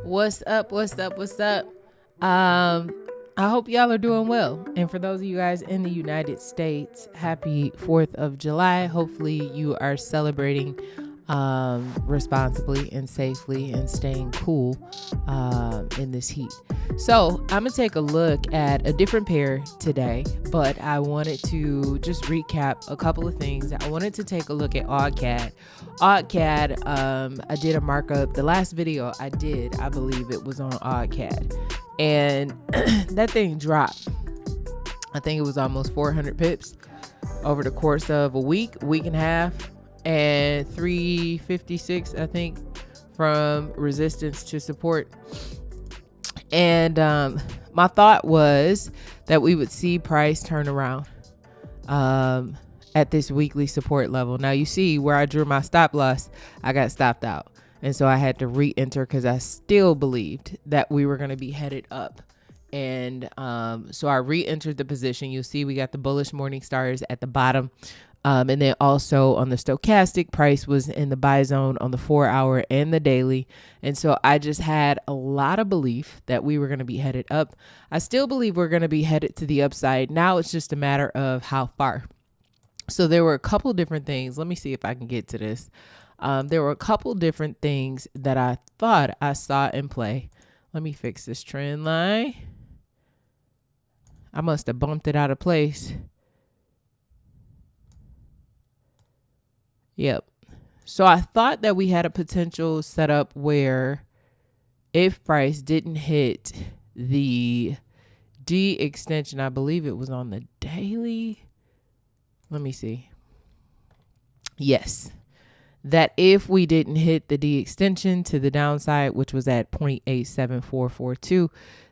What's up? What's up? What's up? I hope y'all are doing well. And for those of you guys in the United States, happy 4th of July. Hopefully you are celebrating responsibly and safely and staying cool in this heat. So I'm gonna take a look at a different pair today, but I wanted to just recap a couple of things. I wanted to take a look at AuCAD. AuCAD, I did a markup. The last video I did, I believe it was on AuCAD, and that thing dropped. I think it was almost 400 pips over the course of a week and a half, and 356, I think, from resistance to support. And my thought was that we would see price turn around at this weekly support level. Now you see where I drew my stop loss, I got stopped out. And so I had to re-enter because I still believed that we were going to be headed up. And so I re-entered the position. You'll see we got the bullish morning stars at the bottom. And then also on the stochastic, price was in the buy zone on the 4-hour and the daily. And so I just had a lot of belief that we were going to be headed up. I still believe we're going to be headed to the upside. Now it's just a matter of how far. So there were a couple different things. Let me see if I can get to this. There were a couple different things that I thought I saw in play. Let me fix this trend line. I must have bumped it out of place. Yep. So I thought that we had a potential setup where if price didn't hit the D extension, I believe it was on the daily. Let me see. Yes. That if we didn't hit the D extension to the downside, which was at 0.87442,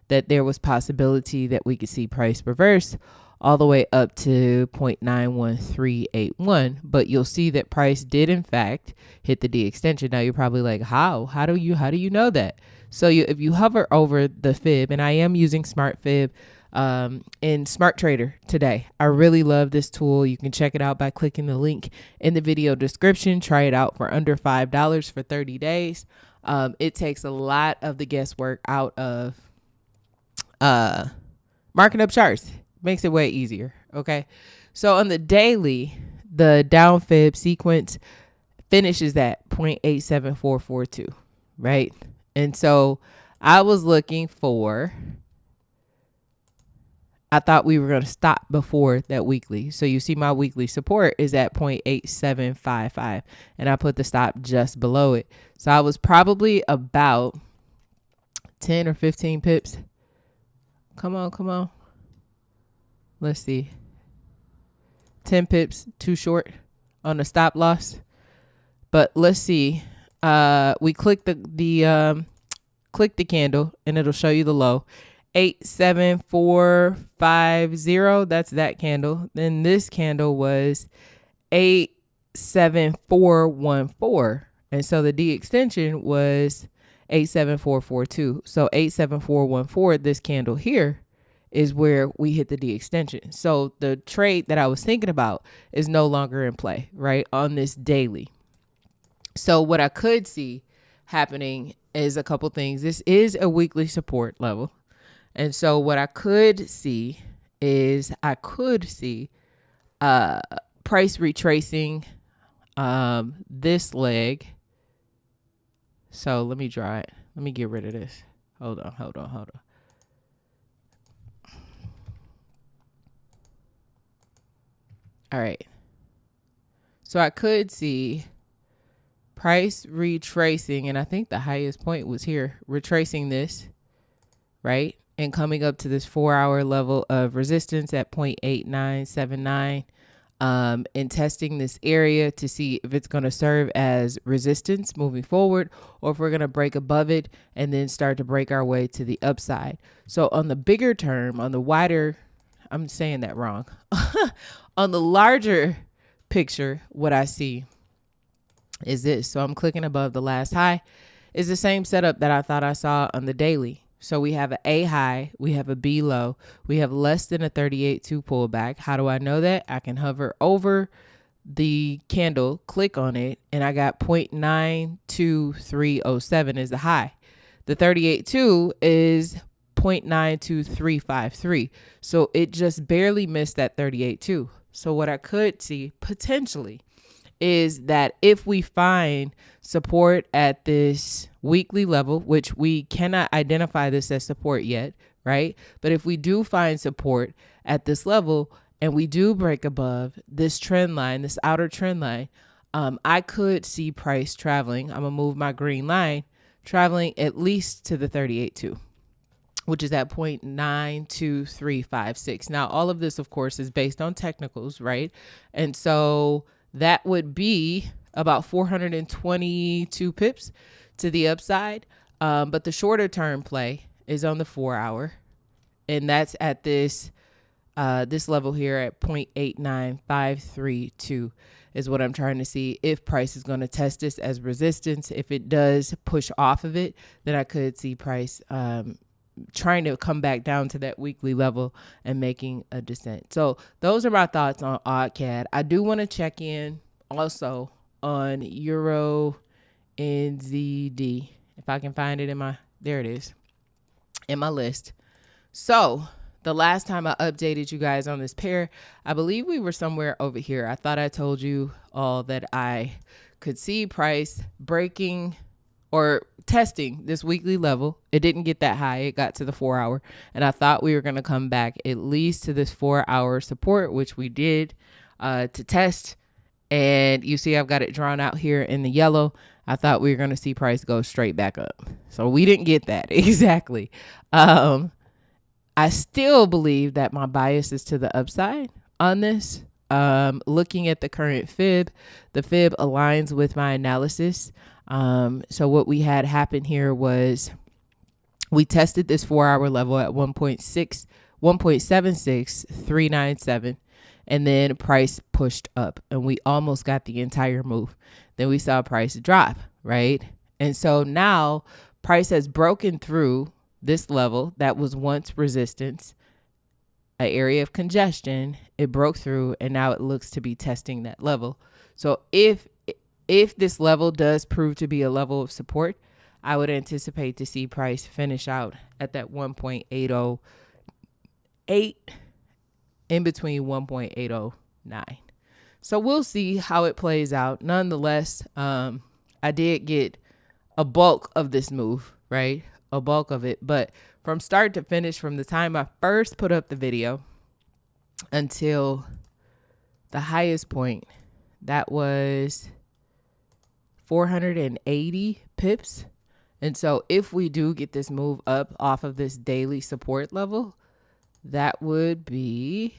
that there was possibility that we could see price reverse all the way up to 0.91381. But you'll see that price did in fact hit the D extension. Now you're probably like, how do you know that? So if you hover over the fib, and I am using smart fib in Smart Trader today. I really love this tool. You can check it out by clicking the link in the video description. Try it out for under $5 for 30 days. It takes a lot of the guesswork out of marking up charts. Makes it way easier. Okay. So on the daily, the down fib sequence finishes at 0.87442, right? And so I was looking for, I thought we were going to stop before that weekly. So you see my weekly support is at 0.8755, and I put the stop just below it. So I was probably about 10 or 15 pips. Come on. Let's see. 10 pips too short on the stop loss. But let's see. We click the candle and it'll show you the low. 87450. That's that candle. Then this candle was 87414. And so the D extension was 87442. So 87414, this candle here, is where we hit the D extension. So the trade that I was thinking about is no longer in play, right, on this daily. So what I could see happening is a couple things. This is a weekly support level. And so what I could see is price retracing this leg. So let me draw it. Let me get rid of this. Hold on. All right. So I could see price retracing, and I think the highest point was here, retracing this, right? And coming up to this 4-hour level of resistance at 0.8979, and testing this area to see if it's going to serve as resistance moving forward, or if we're going to break above it and then start to break our way to the upside. So on the bigger term, on the wider, I'm saying that wrong. On the larger picture, what I see is this. So I'm clicking above the last high. Is the same setup that I thought I saw on the daily. So we have an A high, we have a B low, we have less than a 38.2 pullback. How do I know that? I can hover over the candle, click on it, and I got 0.92307 is the high. The 38.2 is 0.92353. So it just barely missed that 38.2. So what I could see potentially is that if we find support at this weekly level, which we cannot identify this as support yet, right? But if we do find support at this level and we do break above this trend line, this outer trend line, I could see price traveling. I'm gonna move my green line, traveling at least to the 38.2, which is at 0.92356. Now, all of this, of course, is based on technicals, right? And so that would be about 422 pips to the upside. But the shorter term play is on the 4-hour, and that's at this level here at 0.89532 is what I'm trying to see if price is going to test this as resistance. If it does push off of it, then I could see price trying to come back down to that weekly level and making a descent. So those are my thoughts on AUD/CAD. I do want to check in also on Euro NZD. If I can find it there it is, in my list. So the last time I updated you guys on this pair, I believe we were somewhere over here. I thought I told you all that I could see price breaking or testing this weekly level. It didn't get that high. It got to the 4-hour. And I thought we were going to come back at least to this 4-hour support, which we did to test. And you see I've got it drawn out here in the yellow. I thought we were going to see price go straight back up. So we didn't get that exactly. I still believe that my bias is to the upside on this. Looking at the current fib, the fib aligns with my analysis. So what we had happen here was we tested this 4-hour level at 1.76397, and then price pushed up and we almost got the entire move. Then we saw price drop, right? And so now price has broken through this level that was once resistance, an area of congestion. It broke through and now it looks to be testing that level. So if this level does prove to be a level of support, I would anticipate to see price finish out at that 1.808, in between 1.809. So we'll see how it plays out. Nonetheless, I did get a bulk of this move, right? A bulk of it. But from start to finish, from the time I first put up the video until the highest point, that was 480 pips. And so if we do get this move up off of this daily support level, that would be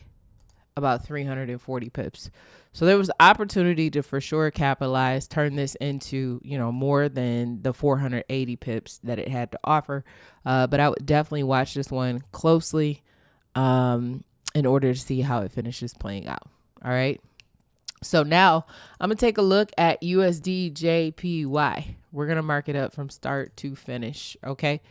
about 340 pips. So there was opportunity to for sure capitalize, turn this into, more than the 480 pips that it had to offer. But I would definitely watch this one closely in order to see how it finishes playing out. All right. So now I'm going to take a look at USD JPY. We're going to mark it up from start to finish. Okay.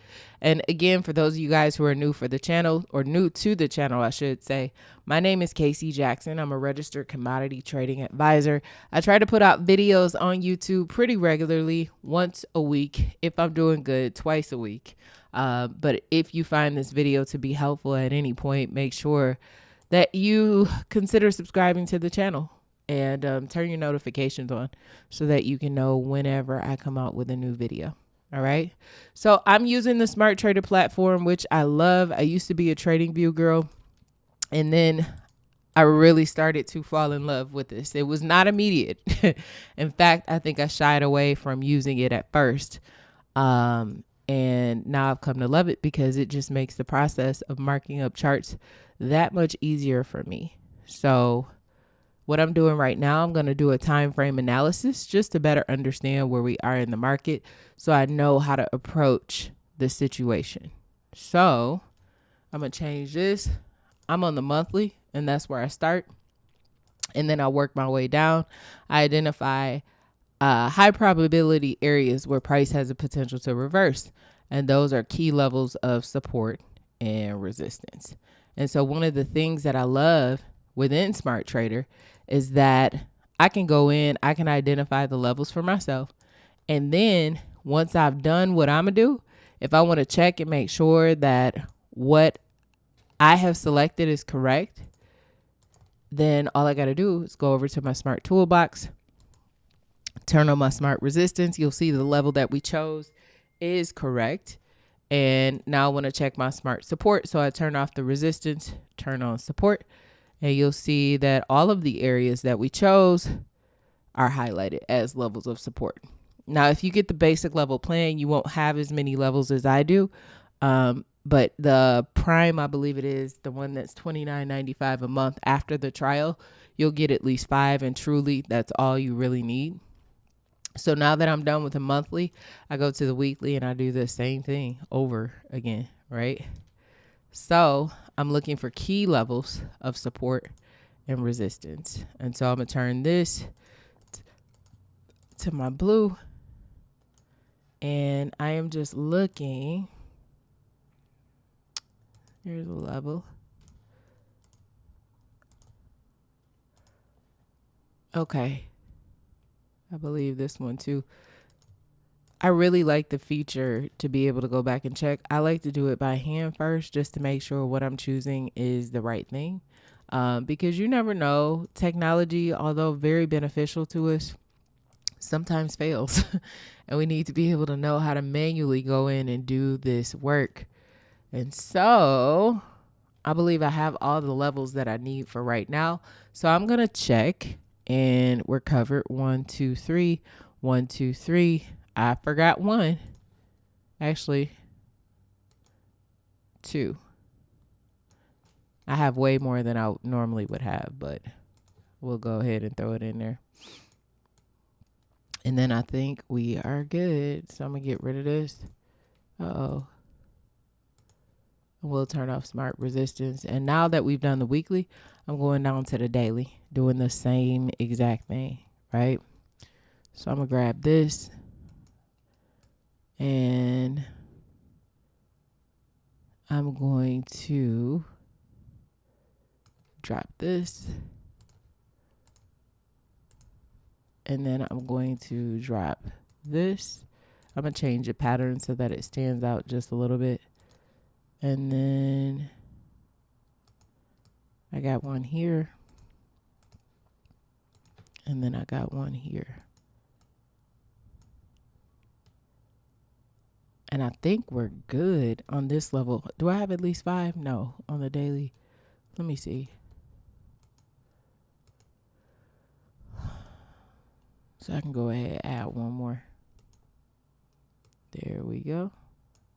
And again, for those of you guys who are new for the channel, or new to the channel, I should say, my name is Kaci Jackson. I'm a registered commodity trading advisor. I try to put out videos on YouTube pretty regularly, once a week. If I'm doing good, twice a week. But if you find this video to be helpful at any point, make sure that you consider subscribing to the channel. And turn your notifications on so that you can know whenever I come out with a new video. All right. So I'm using the Smart Trader platform, which I love. I used to be a TradingView girl. And then I really started to fall in love with this. It was not immediate. In fact, I think I shied away from using it at first. And now I've come to love it because it just makes the process of marking up charts that much easier for me. So what I'm doing right now, I'm going to do a time frame analysis just to better understand where we are in the market so I know how to approach the situation. So I'm going to change this. I'm on the monthly, and that's where I start. And then I work my way down. I identify high probability areas where price has a potential to reverse. And those are key levels of support and resistance. And so one of the things that I love within Smart Trader is that I can go in, I can identify the levels for myself. And then once I've done what I'm gonna do If I want to check and make sure that what I have selected is correct, then all I got to do is go over to my smart toolbox, turn on my smart resistance. You'll see the level that we chose is correct. And now I want to check my smart support. So I turn off the resistance, turn on support, and you'll see that all of the areas that we chose are highlighted as levels of support. Now, if you get the basic level plan, you won't have as many levels as I do. But the prime, I believe it is the one that's $29.95 a month after the trial, you'll get at least 5. And truly, that's all you really need. So now that I'm done with the monthly, I go to the weekly and I do the same thing over again, right? So I'm looking for key levels of support and resistance. And so I'm going to turn this to my blue. And I am just looking. Here's a level. Okay. I believe this one too. I really like the feature to be able to go back and check. I like to do it by hand first just to make sure what I'm choosing is the right thing. Because you never know. Technology, although very beneficial to us, sometimes fails. And we need to be able to know how to manually go in and do this work. And so I believe I have all the levels that I need for right now. So I'm going to check and we're covered. 1, 2, 3, 1, 2, 3. I forgot one. Actually, 2. I have way more than I normally would have, but we'll go ahead and throw it in there. And then I think we are good. So I'm going to get rid of this. Uh-oh. We'll turn off smart resistance. And now that we've done the weekly, I'm going down to the daily, doing the same exact thing, right? So I'm going to grab this and I'm going to drop this. And then I'm going to drop this. I'm going to change the pattern so that it stands out just a little bit. And then I got one here. And then I got one here. And I think we're good on this level. Do I have at least 5? No, on the daily. Let me see. So I can go ahead and add one more. There we go.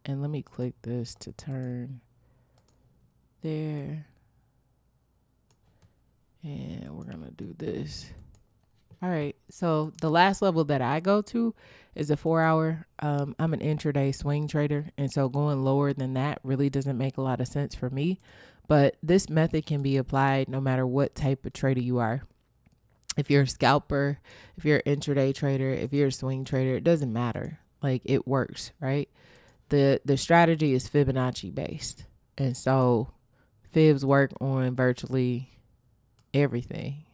And let me click this to turn there. And we're going to do this. All right. So the last level that I go to is a 4-hour. I'm an intraday swing trader. And so going lower than that really doesn't make a lot of sense for me. But this method can be applied no matter what type of trader you are. If you're a scalper, if you're an intraday trader, if you're a swing trader, it doesn't matter. Like, it works, right? The strategy is Fibonacci based. And so fibs work on virtually everything.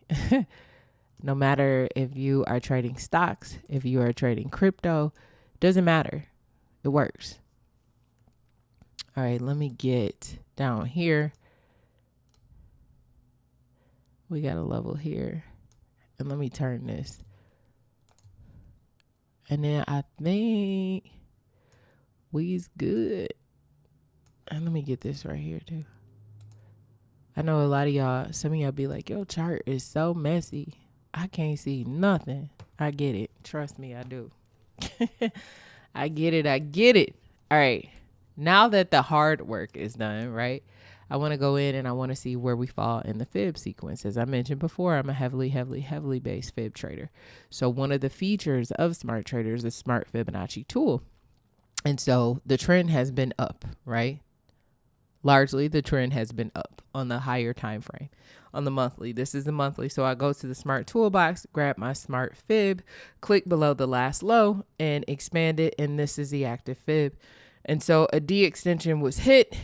No matter if you are trading stocks, if you are trading crypto, doesn't matter. It works. All right, let me get down here. We got a level here. And let me turn this. And then I think we's good. And let me get this right here too. I know a lot of y'all, some of y'all be like, your chart is so messy. I can't see nothing. I get it. Trust me, I do. I get it. I get it. All right. Now that the hard work is done, right? I want to go in and I want to see where we fall in the fib sequence. As I mentioned before, I'm a heavily based fib trader. So one of the features of smart traders is smart Fibonacci tool. And so the trend has been up, right? Largely the trend has been up on the higher time frame. On the monthly, this is the monthly. So I go to the smart toolbox, grab my smart fib, click below the last low and expand it. And this is the active fib. And so a D extension was hit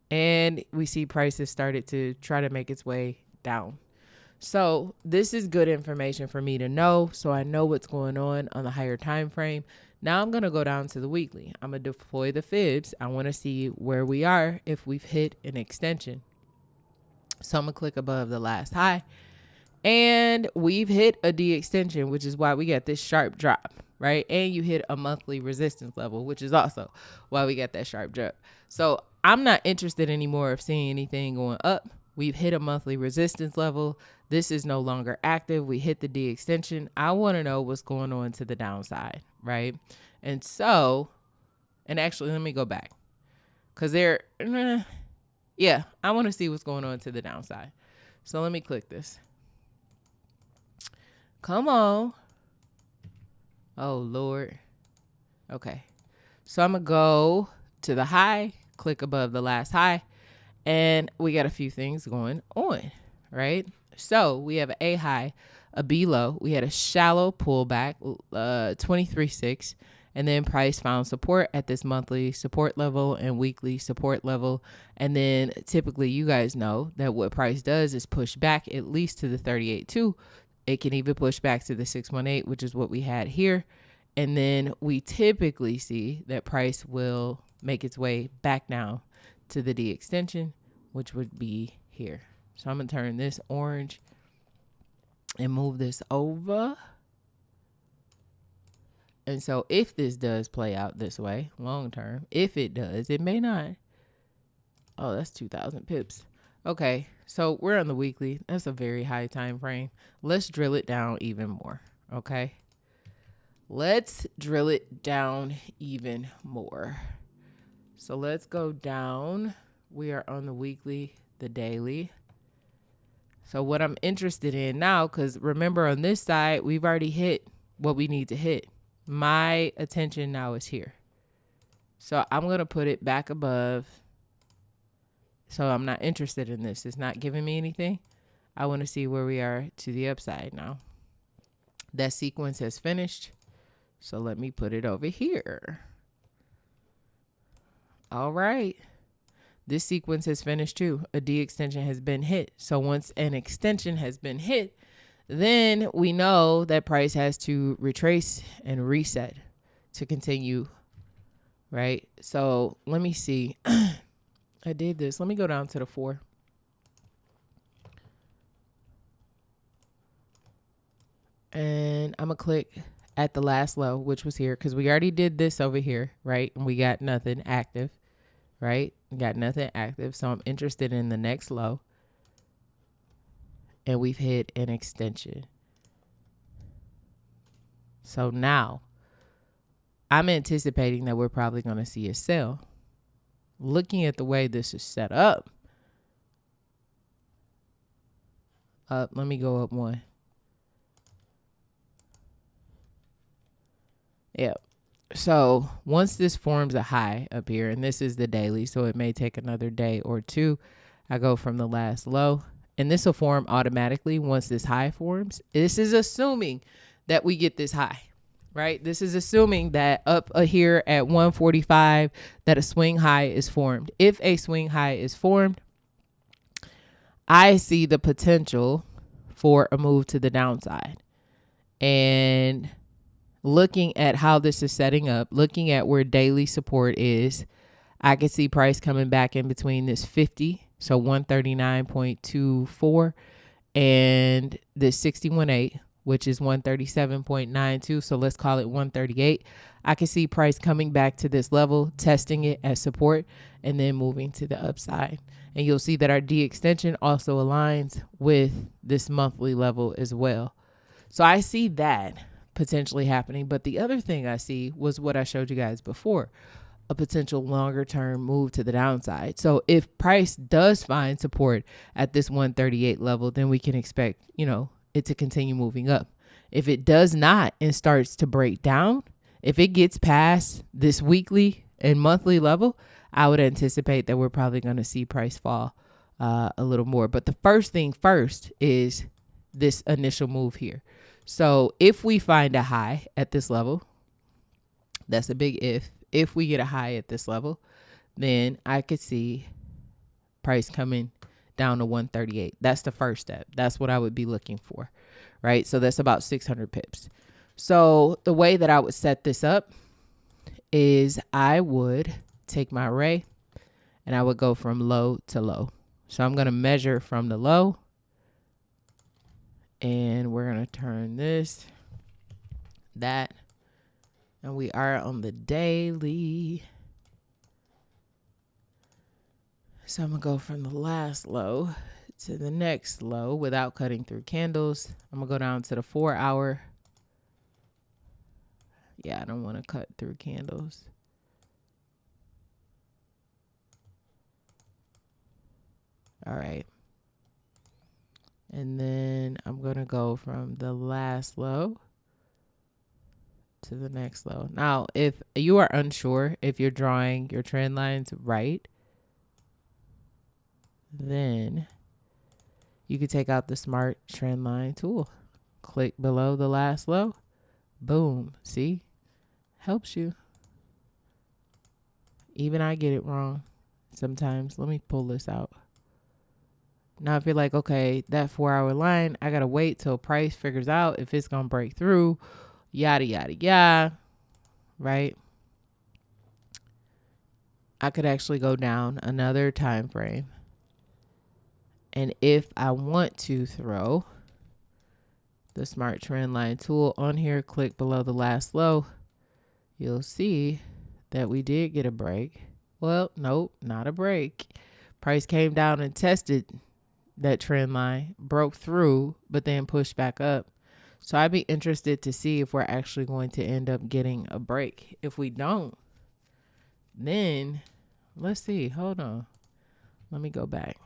and we see prices started to try to make its way down. So this is good information for me to know. So I know what's going on the higher time frame. Now I'm going to go down to the weekly. I'm going to deploy the fibs. I want to see where we are if we've hit an extension. So I'm going to click above the last high. And we've hit a D extension, which is why we got this sharp drop, right? And you hit a monthly resistance level, which is also why we got that sharp drop. So I'm not interested anymore of seeing anything going up. We've hit a monthly resistance level. This is no longer active. We hit the D extension. I want to know what's going on to the downside, right? And so, and actually, let me go back because yeah, I want to see what's going on to the downside. So let me click this. Come on. Oh, Lord. Okay. So I'm going to go to the high, click above the last high, and we got a few things going on, right? So we have an A high, a B low. We had a shallow pullback, 23.6, and then price found support at this monthly support level and weekly support level. And then typically you guys know that what price does is push back at least to the 38.2. It can even push back to the 618, which is what we had here. And then we typically see that price will make its way back down to the D extension, which would be here. So I'm going to turn this orange and move this over. And so if this does play out this way long term, if it does, it may not. Oh, that's 2,000 pips. Okay, so we're on the weekly. That's a very high time frame. Let's drill it down even more, okay? Let's drill it down even more. So let's go down. We are on the weekly, the daily. So what I'm interested in now, because remember on this side, we've already hit what we need to hit. My attention now is here. So I'm going to put it back above. So I'm not interested in this. It's not giving me anything. I want to see where we are to the upside now. That sequence has finished. So let me put it over here. All right. This sequence has finished too. A D extension has been hit. So once an extension has been hit, then we know that price has to retrace and reset to continue, right? So let me see. I did this. Let me go down to the 4. And I'm going to click at the last low, which was here, because we already did this over here, right? And we got nothing active, right? We got nothing active. So I'm interested in the next low. And we've hit an extension. So now I'm anticipating that we're probably going to see a sell. Looking at the way this is set up, let me go up one. Yeah. So once this forms a high up here, and this is the daily, so it may take another day or two. I go from the last low, and this will form automatically once this high forms. This is assuming that we get this high. Right? This is assuming that up here at 145, that a swing high is formed. If a swing high is formed, I see the potential for a move to the downside. And looking at how this is setting up, looking at where daily support is, I can see price coming back in between this 50, so 139.24, and this 61.8. Which is 137.92. So let's call it 138. I can see price coming back to this level, testing it as support, and then moving to the upside. And you'll see that our D extension also aligns with this monthly level as well. So I see that potentially happening. But the other thing I see was what I showed you guys before, a potential longer term move to the downside. So if price does find support at this 138 level, then we can expect, it to continue moving up. If it does not and starts to break down, if it gets past this weekly and monthly level, I would anticipate that we're probably going to see price fall a little more. But the first thing first is this initial move here. So if we find a high at this level, that's a big if. If we get a high at this level, then I could see price coming down to 138. That's the first step. That's what I would be looking for, right? So that's about 600 pips. So the way that I would set this up is I would take my array and I would go from low to low. So I'm going to measure from the low, and we're going to turn this, that, and we are on the daily. So I'm going to go from the last low to the next low without cutting through candles. I'm going to go down to the 4 hour. Yeah, I don't want to cut through candles. All right. And then I'm going to go from the last low to the next low. Now, if you are unsure if you're drawing your trend lines right, then you can take out the Smart Trend Line tool. Click below the last low. Boom. See? Helps you. Even I get it wrong sometimes. Let me pull this out. Now, if you're like, okay, that 4 hour line, I got to wait till price figures out if it's going to break through, yada, yada, yada, right? I could actually go down another time frame. And if I want to throw the Smart Trend Line tool on here, click below the last low, you'll see that we did get a break. Well, nope, not a break. Price came down and tested that trend line, broke through, but then pushed back up. So I'd be interested to see if we're actually going to end up getting a break. If we don't, then let's see. Hold on. Let me go back.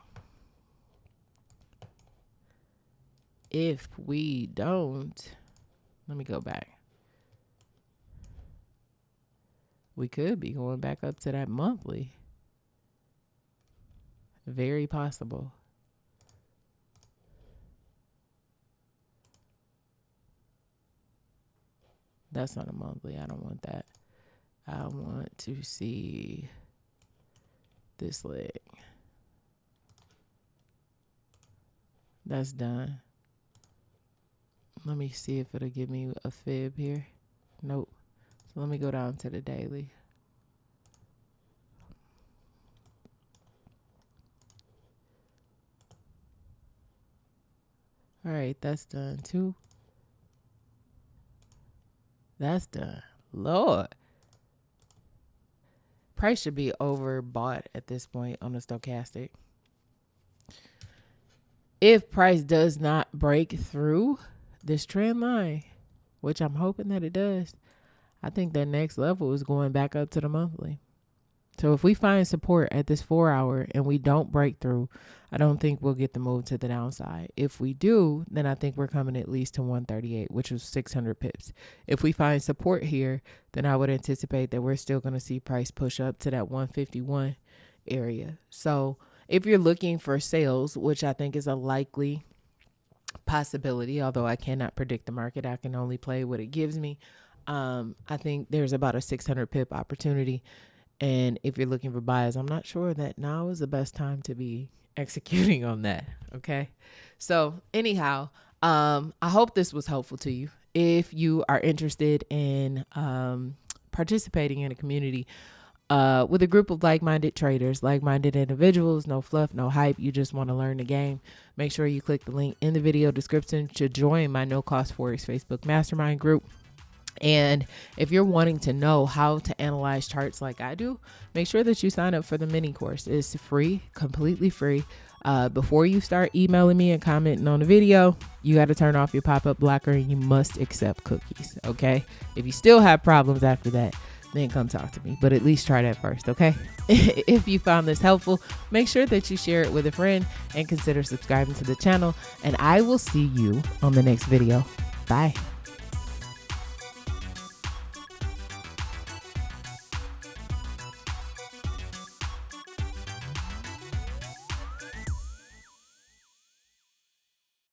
If we don't, let me go back. We could be going back up to that monthly. Very possible. That's not a monthly. I don't want that. I want to see this leg. That's done. Let me see if it'll give me a fib here. Nope. So let me go down to the daily. All right, that's done too. That's done. Lord. Price should be overbought at this point on the stochastic. If price does not break through this trend line, which I'm hoping that it does, I think that next level is going back up to the monthly. So if we find support at this 4 hour and we don't break through, I don't think we'll get the move to the downside. If we do, then I think we're coming at least to 138, which was 600 pips. If we find support here, then I would anticipate that we're still going to see price push up to that 151 area. So if you're looking for sales, which I think is a likely possibility, although I cannot predict the market, I can only play what it gives me. I think there's about a 600 pip opportunity. And if you're looking for buys, I'm not sure that now is the best time to be executing on that. Okay. So anyhow, I hope this was helpful to you. If you are interested in participating in a community with a group of like-minded traders, like-minded individuals, no fluff, no hype, you just want to learn the game, make sure you click the link in the video description to join my no-cost Forex Facebook mastermind group. And if you're wanting to know how to analyze charts like I do, make sure that you sign up for the mini course. It's free, completely free. Before you start emailing me and commenting on the video, you got to turn off your pop-up blocker and you must accept cookies. Okay. If you still have problems after that, then come talk to me, but at least try that first. Okay. If you found this helpful, make sure that you share it with a friend and consider subscribing to the channel, and I will see you on the next video. Bye.